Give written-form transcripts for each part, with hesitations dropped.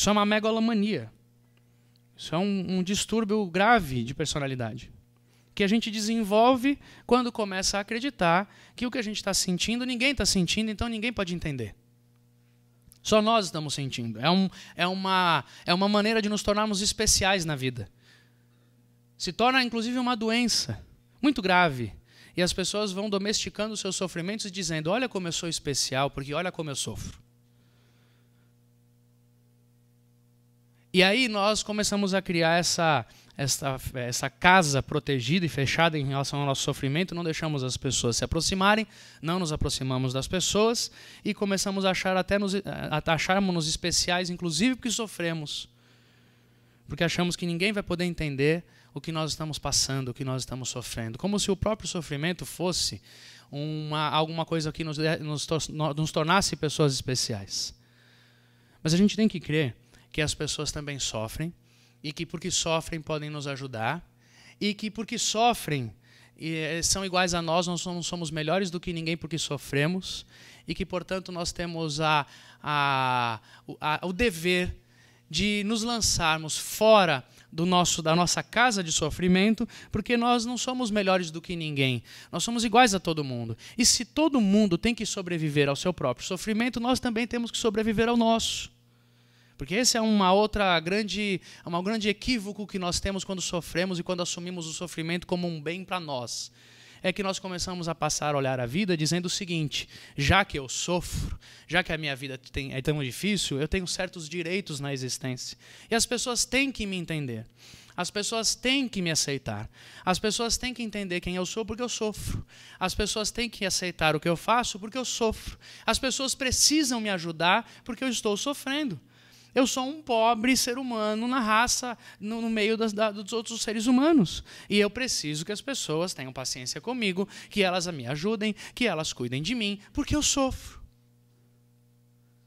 Isso é uma megalomania. Isso é um distúrbio grave de personalidade, que a gente desenvolve quando começa a acreditar que o que a gente está sentindo, ninguém está sentindo, então ninguém pode entender. Só nós estamos sentindo. É uma maneira de nos tornarmos especiais na vida. Se torna, inclusive, uma doença muito grave. E as pessoas vão domesticando os seus sofrimentos e dizendo, olha como eu sou especial, porque olha como eu sofro. E aí nós começamos a criar essa casa protegida e fechada em relação ao nosso sofrimento, não deixamos as pessoas se aproximarem, não nos aproximamos das pessoas e começamos a acharmos-nos especiais, inclusive porque sofremos. Porque achamos que ninguém vai poder entender o que nós estamos passando, o que nós estamos sofrendo. Como se o próprio sofrimento fosse alguma coisa que nos tornasse pessoas especiais. Mas a gente tem que crer que as pessoas também sofrem, e que porque sofrem podem nos ajudar, e que porque sofrem são iguais a nós não somos melhores do que ninguém porque sofremos, e que, portanto, nós temos o dever de nos lançarmos fora da nossa casa de sofrimento, porque nós não somos melhores do que ninguém, nós somos iguais a todo mundo. E se todo mundo tem que sobreviver ao seu próprio sofrimento, nós também temos que sobreviver ao nosso. Porque esse é um grande equívoco que nós temos quando sofremos e quando assumimos o sofrimento como um bem para nós. É que nós começamos a passar a olhar a vida dizendo o seguinte, já que eu sofro, já que a minha vida é tão difícil, eu tenho certos direitos na existência. E as pessoas têm que me entender. As pessoas têm que me aceitar. As pessoas têm que entender quem eu sou porque eu sofro. As pessoas têm que aceitar o que eu faço porque eu sofro. As pessoas precisam me ajudar porque eu estou sofrendo. Eu sou um pobre ser humano na raça, no meio dos outros seres humanos. E eu preciso que as pessoas tenham paciência comigo, que elas me ajudem, que elas cuidem de mim, porque eu sofro.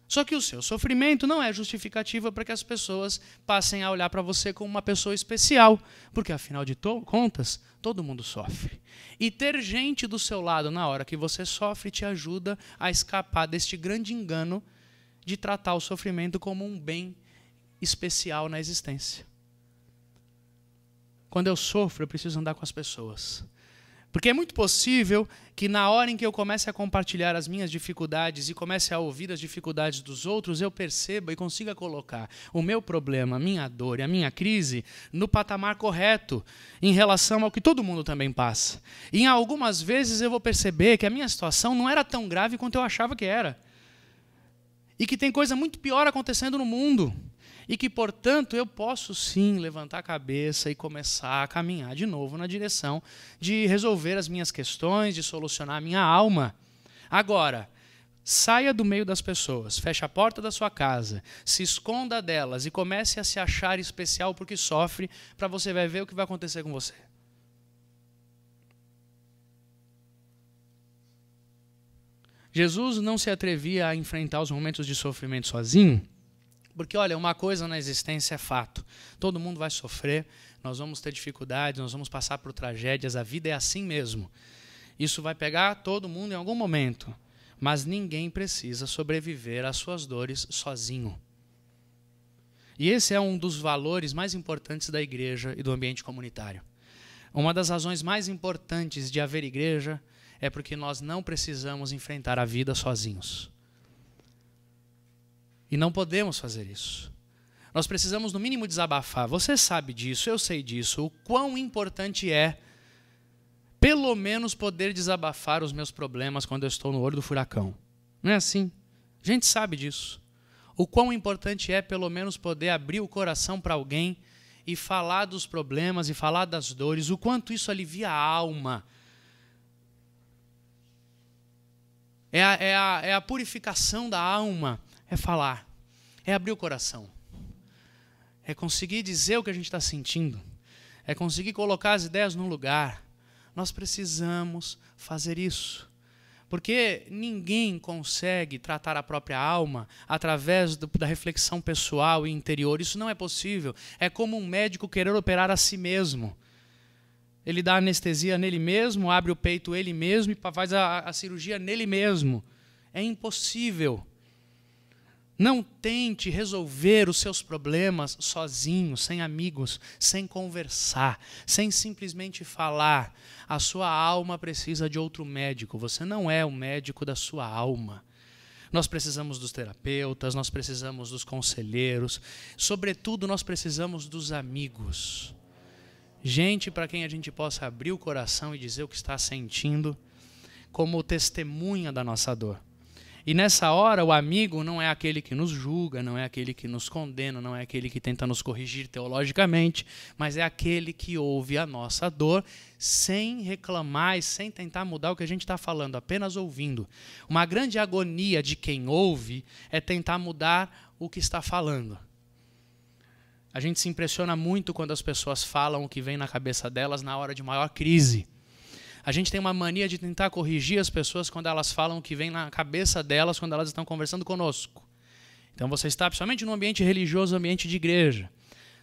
Só que o seu sofrimento não é justificativa para que as pessoas passem a olhar para você como uma pessoa especial, porque, afinal de contas, todo mundo sofre. E ter gente do seu lado na hora que você sofre te ajuda a escapar deste grande engano de tratar o sofrimento como um bem especial na existência. Quando eu sofro, eu preciso andar com as pessoas. Porque é muito possível que na hora em que eu comece a compartilhar as minhas dificuldades e comece a ouvir as dificuldades dos outros, eu perceba e consiga colocar o meu problema, a minha dor e a minha crise no patamar correto em relação ao que todo mundo também passa. E em algumas vezes eu vou perceber que a minha situação não era tão grave quanto eu achava que era. E que tem coisa muito pior acontecendo no mundo. E que, portanto, eu posso sim levantar a cabeça e começar a caminhar de novo na direção de resolver as minhas questões, de solucionar a minha alma. Agora, saia do meio das pessoas, feche a porta da sua casa, se esconda delas e comece a se achar especial porque sofre, para você ver o que vai acontecer com você. Jesus não se atrevia a enfrentar os momentos de sofrimento sozinho, porque, olha, uma coisa na existência é fato. Todo mundo vai sofrer, nós vamos ter dificuldades, nós vamos passar por tragédias, a vida é assim mesmo. Isso vai pegar todo mundo em algum momento, mas ninguém precisa sobreviver às suas dores sozinho. E esse é um dos valores mais importantes da igreja e do ambiente comunitário. Uma das razões mais importantes de haver igreja é porque nós não precisamos enfrentar a vida sozinhos. E não podemos fazer isso. Nós precisamos, no mínimo, desabafar. Você sabe disso, eu sei disso. O quão importante é, pelo menos, poder desabafar os meus problemas quando eu estou no olho do furacão. Não é assim? A gente sabe disso. O quão importante é, pelo menos, poder abrir o coração para alguém e falar dos problemas e falar das dores. O quanto isso alivia a alma. É a purificação da alma, é falar, é abrir o coração, é conseguir dizer o que a gente está sentindo, é conseguir colocar as ideias no lugar. Nós precisamos fazer isso, porque ninguém consegue tratar a própria alma através da reflexão pessoal e interior. Isso não é possível. É como um médico querer operar a si mesmo. Ele dá anestesia nele mesmo, abre o peito ele mesmo e faz a cirurgia nele mesmo. É impossível. Não tente resolver os seus problemas sozinho, sem amigos, sem conversar, sem simplesmente falar. A sua alma precisa de outro médico. Você não é o médico da sua alma. Nós precisamos dos terapeutas, nós precisamos dos conselheiros. Sobretudo, nós precisamos dos amigos. Gente para quem a gente possa abrir o coração e dizer o que está sentindo como testemunha da nossa dor. E nessa hora, o amigo não é aquele que nos julga, não é aquele que nos condena, não é aquele que tenta nos corrigir teologicamente, mas é aquele que ouve a nossa dor sem reclamar e sem tentar mudar o que a gente está falando, apenas ouvindo. Uma grande agonia de quem ouve é tentar mudar o que está falando. A gente se impressiona muito quando as pessoas falam o que vem na cabeça delas na hora de maior crise. A gente tem uma mania de tentar corrigir as pessoas quando elas falam o que vem na cabeça delas, quando elas estão conversando conosco. Então você está, principalmente no ambiente religioso, ambiente de igreja.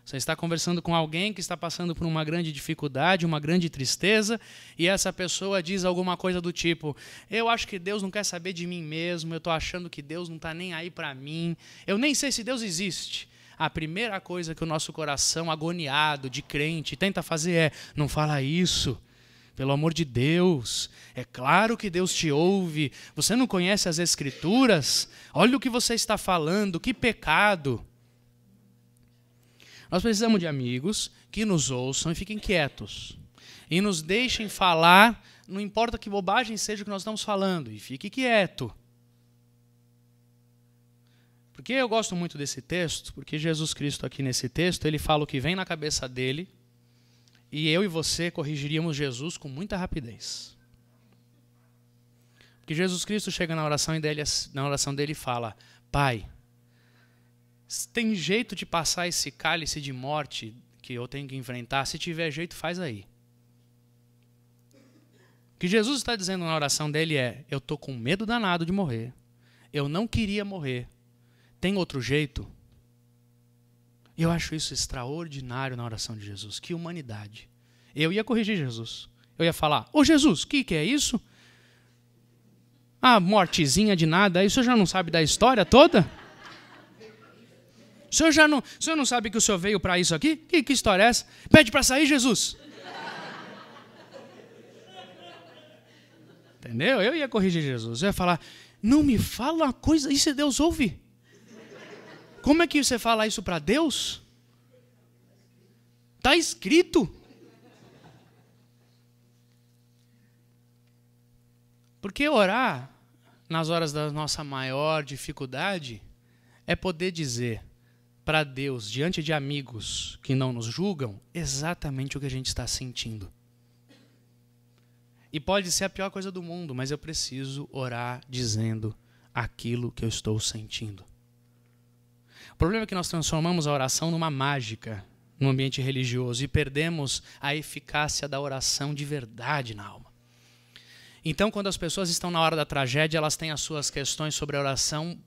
Você está conversando com alguém que está passando por uma grande dificuldade, uma grande tristeza, e essa pessoa diz alguma coisa do tipo: eu acho que Deus não quer saber de mim mesmo, eu estou achando que Deus não está nem aí para mim, eu nem sei se Deus existe. A primeira coisa que o nosso coração agoniado, de crente, tenta fazer é: não fala isso. Pelo amor de Deus, é claro que Deus te ouve. Você não conhece as Escrituras? Olha o que você está falando, que pecado. Nós precisamos de amigos que nos ouçam e fiquem quietos. E nos deixem falar, não importa que bobagem seja o que nós estamos falando, e fique quieto. Porque eu gosto muito desse texto, porque Jesus Cristo aqui nesse texto, ele fala o que vem na cabeça dele, e eu e você corrigiríamos Jesus com muita rapidez. Porque Jesus Cristo chega na oração dele e fala: Pai, tem jeito de passar esse cálice de morte que eu tenho que enfrentar? Se tiver jeito, faz aí. O que Jesus está dizendo na oração dele é: eu estou com medo danado de morrer. Eu não queria morrer. Tem outro jeito? E eu acho isso extraordinário na oração de Jesus. Que humanidade. Eu ia corrigir Jesus. Eu ia falar: ô Jesus, o que é isso? Ah, mortezinha de nada. Aí o senhor já não sabe da história toda? O senhor não sabe que o senhor veio para isso aqui? Que história é essa? Pede para sair, Jesus. Entendeu? Eu ia corrigir Jesus. Eu ia falar: não me fala uma coisa, isso Deus ouve. Como é que você fala isso para Deus? Está escrito. Porque orar nas horas da nossa maior dificuldade é poder dizer para Deus, diante de amigos que não nos julgam, exatamente o que a gente está sentindo. E pode ser a pior coisa do mundo, mas eu preciso orar dizendo aquilo que eu estou sentindo. O problema é que nós transformamos a oração numa mágica no ambiente religioso e perdemos a eficácia da oração de verdade na alma. Então, quando as pessoas estão na hora da tragédia, elas têm as suas questões sobre a oração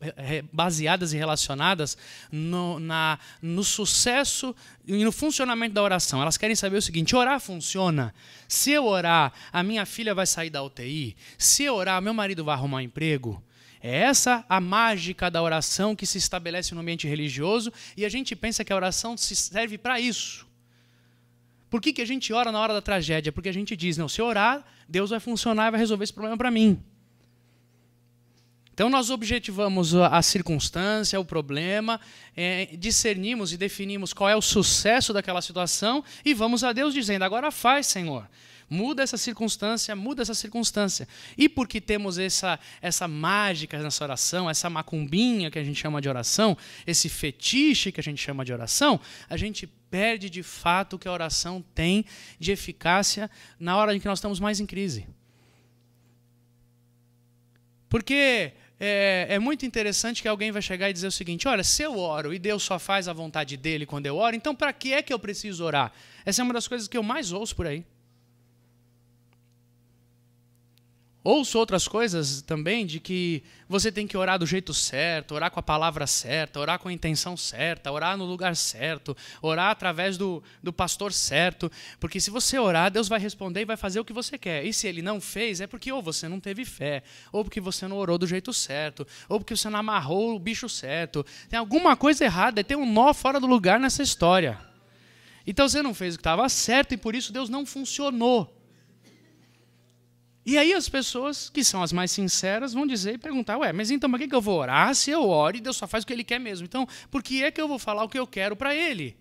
baseadas e relacionadas no sucesso e no funcionamento da oração. Elas querem saber o seguinte: orar funciona? Se eu orar, a minha filha vai sair da UTI? Se eu orar, meu marido vai arrumar um emprego? É essa a mágica da oração que se estabelece no ambiente religioso, e a gente pensa que a oração se serve para isso. Por que a gente ora na hora da tragédia? Porque a gente diz: não, se eu orar, Deus vai funcionar e vai resolver esse problema para mim. Então nós objetivamos a circunstância, o problema, discernimos e definimos qual é o sucesso daquela situação e vamos a Deus dizendo: agora faz, Senhor. Muda essa circunstância, muda essa circunstância. E porque temos essa mágica nessa oração, essa macumbinha que a gente chama de oração, esse fetiche que a gente chama de oração, a gente perde de fato o que a oração tem de eficácia na hora em que nós estamos mais em crise. Porque é muito interessante que alguém vai chegar e dizer o seguinte: olha, se eu oro e Deus só faz a vontade dele quando eu oro, então para que é que eu preciso orar? Essa é uma das coisas que eu mais ouço por aí. Ouço outras coisas também de que você tem que orar do jeito certo, orar com a palavra certa, orar com a intenção certa, orar no lugar certo, orar através do pastor certo, porque se você orar, Deus vai responder e vai fazer o que você quer. E se Ele não fez, é porque ou você não teve fé, ou porque você não orou do jeito certo, ou porque você não amarrou o bicho certo. Tem alguma coisa errada, tem um nó fora do lugar nessa história. Então você não fez o que estava certo e por isso Deus não funcionou. E aí as pessoas, que são as mais sinceras, vão dizer e perguntar, mas então para que eu vou orar se eu oro e Deus só faz o que Ele quer mesmo? Então, por que é que eu vou falar o que eu quero para Ele?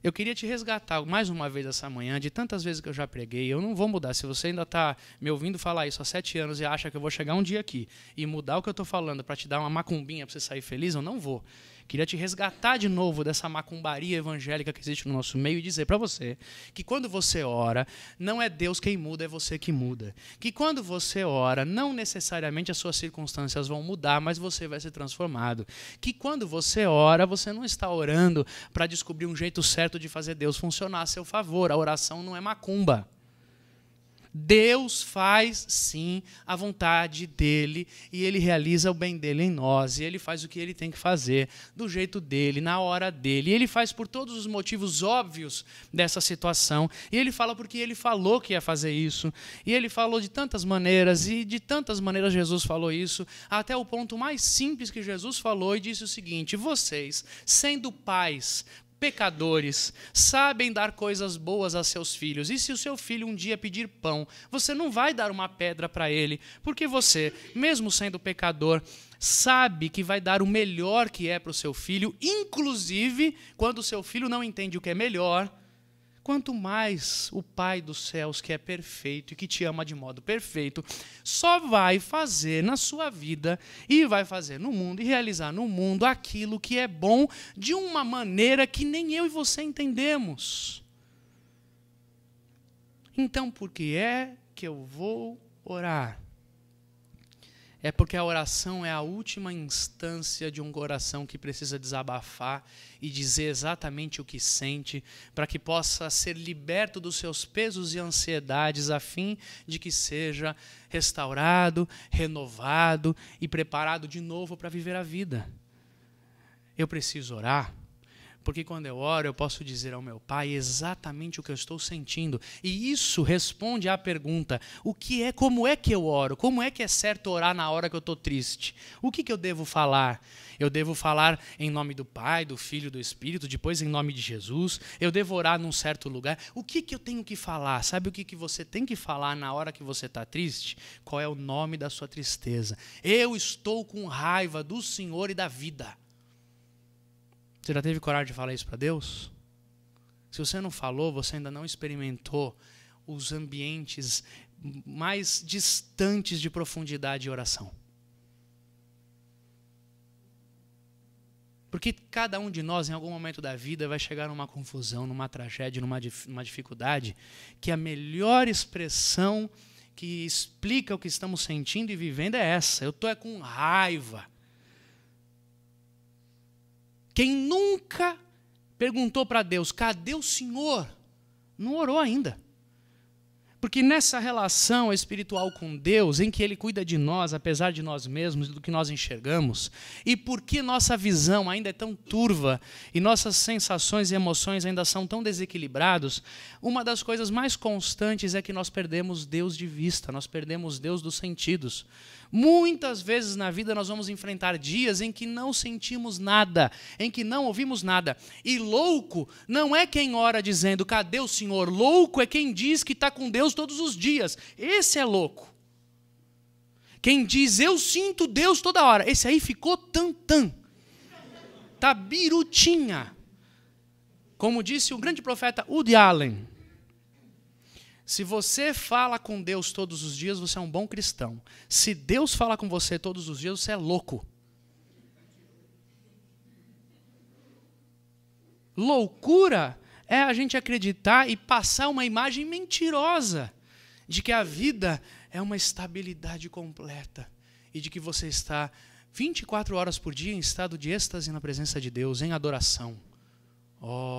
Eu queria te resgatar mais uma vez essa manhã, de tantas vezes que eu já preguei, eu não vou mudar. Se você ainda está me ouvindo falar isso há 7 anos e acha que eu vou chegar um dia aqui e mudar o que eu estou falando para te dar uma macumbinha para você sair feliz, eu não vou. Queria te resgatar de novo dessa macumbaria evangélica que existe no nosso meio e dizer para você que quando você ora, não é Deus quem muda, é você que muda. Que quando você ora, não necessariamente as suas circunstâncias vão mudar, mas você vai ser transformado. Que quando você ora, você não está orando para descobrir um jeito certo de fazer Deus funcionar a seu favor. A oração não é macumba. Deus faz, sim, a vontade dEle e Ele realiza o bem dEle em nós. E Ele faz o que Ele tem que fazer, do jeito dEle, na hora dEle. E Ele faz por todos os motivos óbvios dessa situação. E Ele fala porque Ele falou que ia fazer isso. E Ele falou de tantas maneiras, e de tantas maneiras Jesus falou isso, até o ponto mais simples que Jesus falou e disse o seguinte: vocês, sendo pais, pecadores, sabem dar coisas boas a seus filhos. E se o seu filho um dia pedir pão, você não vai dar uma pedra para ele, porque você, mesmo sendo pecador, sabe que vai dar o melhor que é para o seu filho, inclusive quando o seu filho não entende o que é melhor. Quanto mais o Pai dos céus, que é perfeito e que te ama de modo perfeito, só vai fazer na sua vida e vai fazer no mundo e realizar no mundo aquilo que é bom de uma maneira que nem eu e você entendemos. Então, por que é que eu vou orar? É porque a oração é a última instância de um coração que precisa desabafar e dizer exatamente o que sente, para que possa ser liberto dos seus pesos e ansiedades, a fim de que seja restaurado, renovado e preparado de novo para viver a vida. Eu preciso orar, porque quando eu oro, eu posso dizer ao meu Pai exatamente o que eu estou sentindo. E isso responde à pergunta: como é que eu oro? Como é que é certo orar na hora que eu estou triste? O que eu devo falar? Eu devo falar em nome do Pai, do Filho e do Espírito, depois em nome de Jesus. Eu devo orar num certo lugar. O que eu tenho que falar? Sabe o que você tem que falar na hora que você está triste? Qual é o nome da sua tristeza? Eu estou com raiva do Senhor e da vida. Você já teve coragem de falar isso para Deus? Se você não falou, você ainda não experimentou os ambientes mais distantes de profundidade e oração. Porque cada um de nós, em algum momento da vida, vai chegar numa confusão, numa tragédia, numa dificuldade, que a melhor expressão que explica o que estamos sentindo e vivendo é essa: eu estou com raiva. Quem nunca perguntou para Deus, cadê o Senhor? Não orou ainda. Porque nessa relação espiritual com Deus, em que Ele cuida de nós, apesar de nós mesmos e do que nós enxergamos, e porque nossa visão ainda é tão turva e nossas sensações e emoções ainda são tão desequilibrados, uma das coisas mais constantes é que nós perdemos Deus de vista, nós perdemos Deus dos sentidos. Muitas vezes na vida nós vamos enfrentar dias em que não sentimos nada, em que não ouvimos nada. E louco não é quem ora dizendo, cadê o Senhor? Louco é quem diz que está com Deus todos os dias. Esse é louco. Quem diz, eu sinto Deus toda hora. Esse aí ficou tantã. Tá birutinha. Como disse o grande profeta Woody Allen, se você fala com Deus todos os dias, você é um bom cristão. Se Deus fala com você todos os dias, você é louco. Loucura é a gente acreditar e passar uma imagem mentirosa de que a vida é uma estabilidade completa e de que você está 24 horas por dia em estado de êxtase na presença de Deus, em adoração.